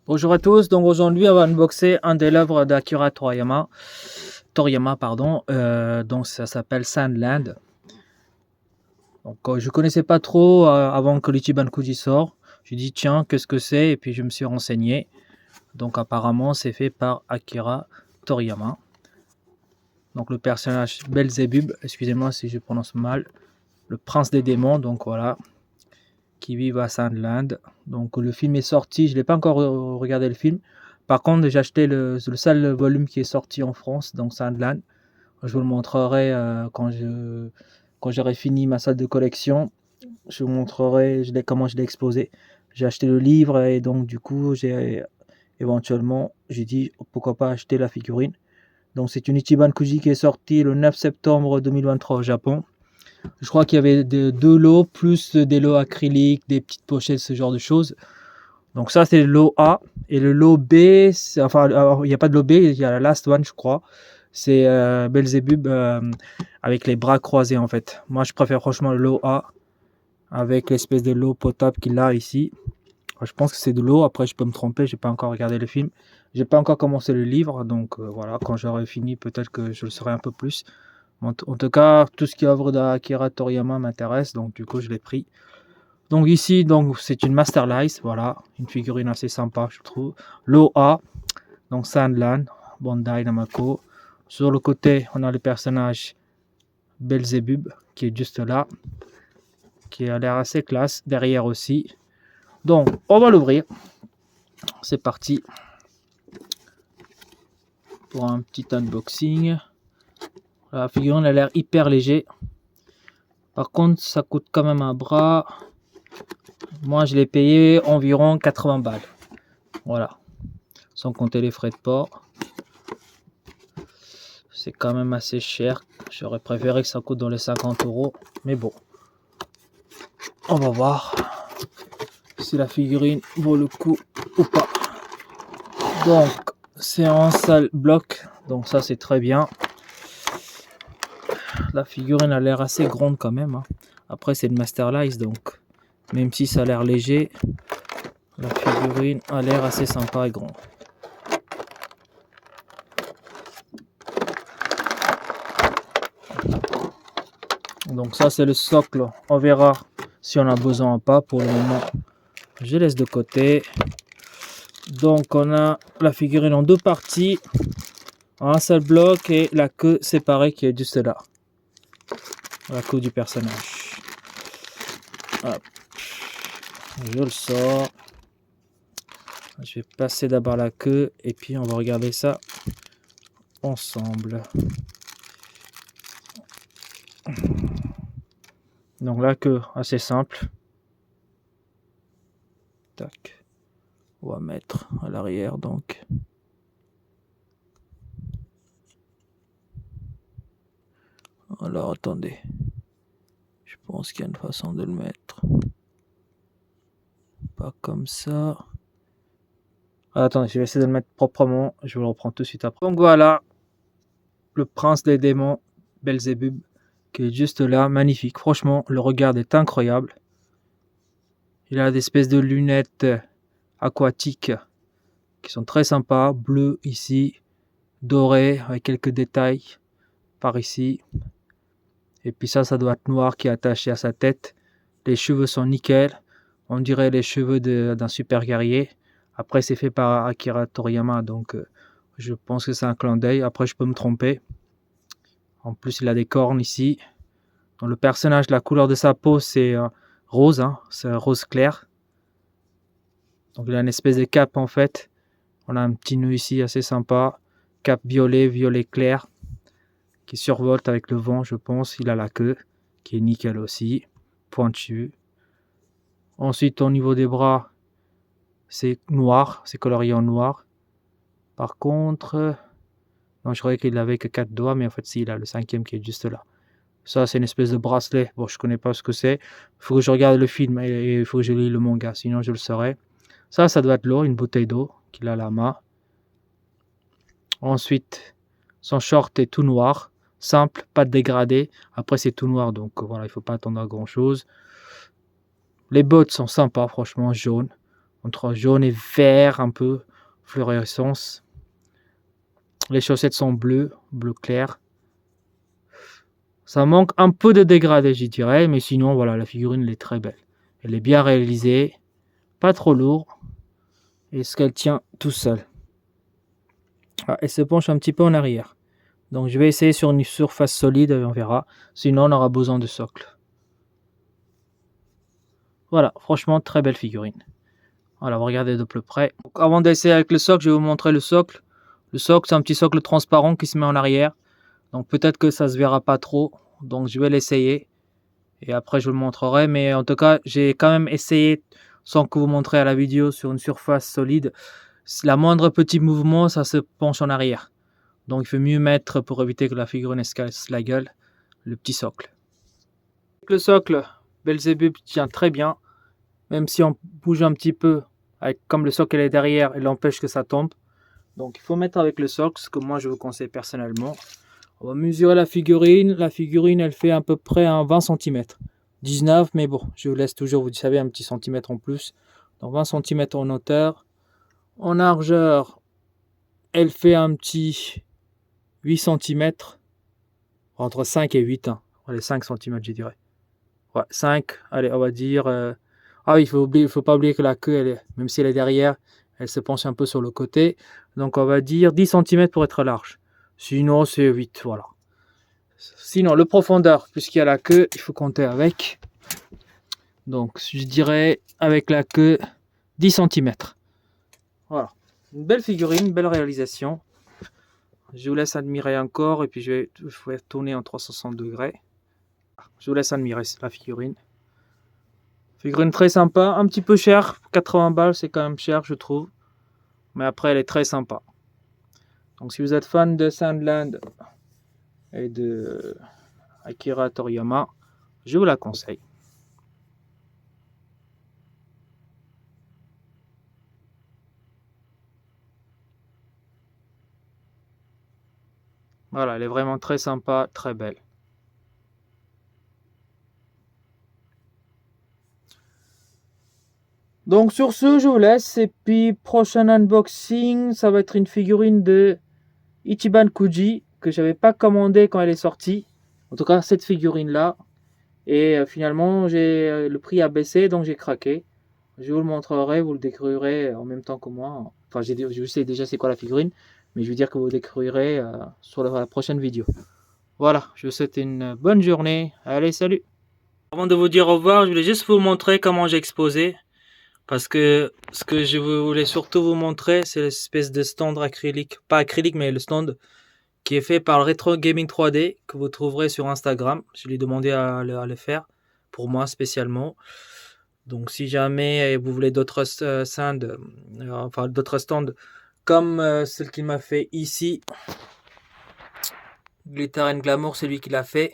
Bonjour à tous, donc aujourd'hui on va unboxer un des œuvres d'Akira Toriyama, donc ça s'appelle Sandland. Donc je connaissais pas trop avant que l'Ichiban Kuji sort. Je dit tiens qu'est-ce que c'est et puis je me suis renseigné. Donc apparemment c'est fait par Akira Toriyama. Donc le personnage Belzebub, excusez-moi si je prononce mal, le prince des démons, donc voilà, qui vivent à Sandland. Donc le film est sorti, je n'ai pas encore regardé le film. Par contre, j'ai acheté le seul volume qui est sorti en France, donc Sandland. Je vous le montrerai quand j'aurai fini ma salle de collection. Je vous montrerai comment je l'ai exposé. J'ai acheté le livre et donc du coup, j'ai dit pourquoi pas acheter la figurine. Donc c'est une Ichiban Kuji qui est sortie le 9 septembre 2023 au Japon. Je crois qu'il y avait deux lots, plus des lots acryliques, des petites pochettes, ce genre de choses. Donc ça, c'est le lot A. Et le lot B, il n'y a pas de lot B, il y a la last one, je crois. C'est Belzebub avec les bras croisés, en fait. Moi, je préfère franchement le lot A, avec l'espèce de lot potable qu'il a ici. Je pense que c'est de l'eau, après je peux me tromper, j'ai pas encore regardé le film. J'ai pas encore commencé le livre, donc voilà, quand j'aurai fini, peut-être que je le saurai un peu plus. En tout cas, tout ce qui est œuvre d'Akira Toriyama m'intéresse, donc du coup je l'ai pris. Donc ici, c'est une Masterlice, voilà, une figurine assez sympa, je trouve. L'OA, donc Sandland, Bandai Namco. Sur le côté, on a le personnage Belzebub, qui est juste là, qui a l'air assez classe. Derrière aussi. Donc, on va l'ouvrir. C'est parti pour un petit unboxing. La figurine a l'air hyper léger. Par contre, ça coûte quand même un bras. Moi, je l'ai payé environ 80 balles. Voilà. Sans compter les frais de port. C'est quand même assez cher. J'aurais préféré que ça coûte dans les 50 €. Mais bon. On va voir si la figurine vaut le coup ou pas. Donc, c'est un seul bloc. Donc ça, c'est très bien. La figurine a l'air assez grande quand même. Hein. Après, c'est une Masterlice. Donc, même si ça a l'air léger, la figurine a l'air assez sympa et grande. Donc ça, c'est le socle. On verra si on a besoin ou pas. Pour le moment, je laisse de côté. Donc, on a la figurine en deux parties. Un seul bloc et la queue séparée qui est juste là. La queue du personnage. Hop. Je le sors. Je vais passer d'abord la queue et puis on va regarder ça ensemble. Donc la queue assez simple. Tac. On va mettre à l'arrière donc. Alors attendez. Je pense qu'il y a une façon de le mettre. Pas comme ça. Ah, attendez, je vais essayer de le mettre proprement. Je vous le reprends tout de suite après. Donc voilà. Le prince des démons, Belzebub, qui est juste là. Magnifique. Franchement, le regard est incroyable. Il a des espèces de lunettes aquatiques qui sont très sympas. Bleu ici. Doré avec quelques détails par ici. Et puis ça doit être noir qui est attaché à sa tête. Les cheveux sont nickel. On dirait les cheveux d'un super guerrier. Après, c'est fait par Akira Toriyama, donc je pense que c'est un clin d'œil. Après, je peux me tromper. En plus, il a des cornes ici. Donc, le personnage, la couleur de sa peau, c'est rose. Hein, c'est rose clair. Donc, il a une espèce de cape, en fait. On a un petit nœud ici, assez sympa. Cape violet clair, qui survolte avec le vent, je pense. Il a la queue, qui est nickel aussi. Pointue. Ensuite, au niveau des bras, c'est noir, c'est colorié en noir. Par contre, non, je croyais qu'il avait que 4 doigts, mais en fait, si, il a le 5e qui est juste là. Ça, c'est une espèce de bracelet. Bon, je connais pas ce que c'est. Il faut que je regarde le film et il faut que je lis le manga, sinon je le saurais. Ça doit être l'eau, une bouteille d'eau qu'il a à la main. Ensuite, son short est tout noir, simple, pas de dégradé. Après, c'est tout noir, donc voilà, il faut pas attendre à grand chose. Les bottes sont sympas, franchement, jaunes. entre jaune et vert, un peu fluorescence. Les chaussettes sont bleu clair. Ça manque un peu de dégradé, je dirais, mais sinon, voilà, la figurine elle est très belle. Elle est bien réalisée, pas trop lourd, et ce qu'elle tient tout seul. Elle se penche un petit peu en arrière. Donc je vais essayer sur une surface solide, on verra. Sinon, on aura besoin de socle. Voilà, franchement, très belle figurine. Voilà, on va regarder de plus près. Donc, avant d'essayer avec le socle, je vais vous montrer le socle. Le socle, c'est un petit socle transparent qui se met en arrière. Donc peut-être que ça se verra pas trop. Donc je vais l'essayer. Et après, je vous le montrerai. Mais en tout cas, j'ai quand même essayé, sans que vous montrez à la vidéo, sur une surface solide. La moindre petit mouvement, ça se penche en arrière. Donc il faut mieux mettre, pour éviter que la figurine se casse la gueule, le petit socle. Le socle, Belzébuth tient très bien. Même si on bouge un petit peu, comme le socle est derrière, il empêche que ça tombe. Donc il faut mettre avec le socle, ce que moi je vous conseille personnellement. On va mesurer la figurine. La figurine, elle fait à peu près un 20 cm. 19, mais bon, je vous laisse toujours, vous savez, un petit centimètre en plus. Donc 20 cm en hauteur. En largeur, elle fait un petit 8 cm. Entre 5 et 8. Hein. Allez, 5 cm, je dirais. Ouais, 5. Allez, on va dire... Ah oui, il faut pas oublier que la queue, même si elle est derrière, elle se penche un peu sur le côté. Donc on va dire 10 cm pour être large. Sinon, c'est 8, voilà. Sinon, le profondeur, puisqu'il y a la queue, il faut compter avec. Donc, je dirais avec la queue 10 cm. Voilà. Une belle figurine, une belle réalisation. Je vous laisse admirer encore et puis je vais tourner en 360 degrés. Je vous laisse admirer la figurine. Figurine très sympa, un petit peu cher, 80 balles, c'est quand même cher, je trouve. Mais après, elle est très sympa. Donc, si vous êtes fan de Sandland et de Akira Toriyama, je vous la conseille. Voilà, elle est vraiment très sympa, très belle. Donc sur ce, je vous laisse. Et puis prochain unboxing, ça va être une figurine de Ichiban Kuji que j'avais pas commandé quand elle est sortie. En tout cas, cette figurine-là. Et finalement, le prix a baissé, donc j'ai craqué. Je vous le montrerai, vous le découvrirez en même temps que moi. Enfin, je sais déjà c'est quoi la figurine, mais je veux dire que vous le découvrirez sur la prochaine vidéo. Voilà, je vous souhaite une bonne journée. Allez, salut! Avant de vous dire au revoir, je voulais juste vous montrer comment j'ai exposé. Parce que ce que je voulais surtout vous montrer, c'est l'espèce de stand acrylique. Pas acrylique, mais le stand qui est fait par le Retro Gaming 3D, que vous trouverez sur Instagram. Je lui ai demandé à le faire, pour moi spécialement. Donc si jamais vous voulez d'autres d'autres stands comme celle qu'il m'a fait ici, Glitter and Glamour, c'est lui qui l'a fait.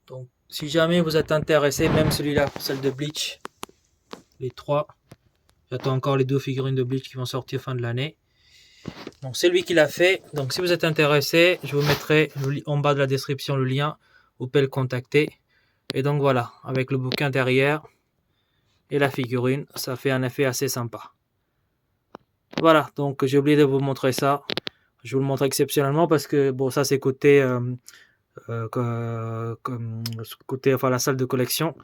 Donc si jamais vous êtes intéressé, même celui-là, celle de Bleach, les 3, j'attends encore les 2 figurines de Bleach qui vont sortir fin de l'année. Donc c'est lui qui l'a fait. Donc si vous êtes intéressé, je vous mettrai en bas de la description le lien. Vous pouvez le contacter. Et donc voilà, avec le bouquin derrière et la figurine, ça fait un effet assez sympa. Voilà, donc j'ai oublié de vous montrer ça. Je vous le montre exceptionnellement parce que bon, ça c'est côté enfin la salle de collection.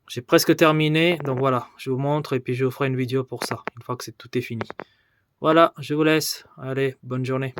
J'ai presque terminé, donc voilà, je vous montre et puis je vous ferai une vidéo pour ça, une fois que tout est fini. Voilà, je vous laisse. Allez, bonne journée.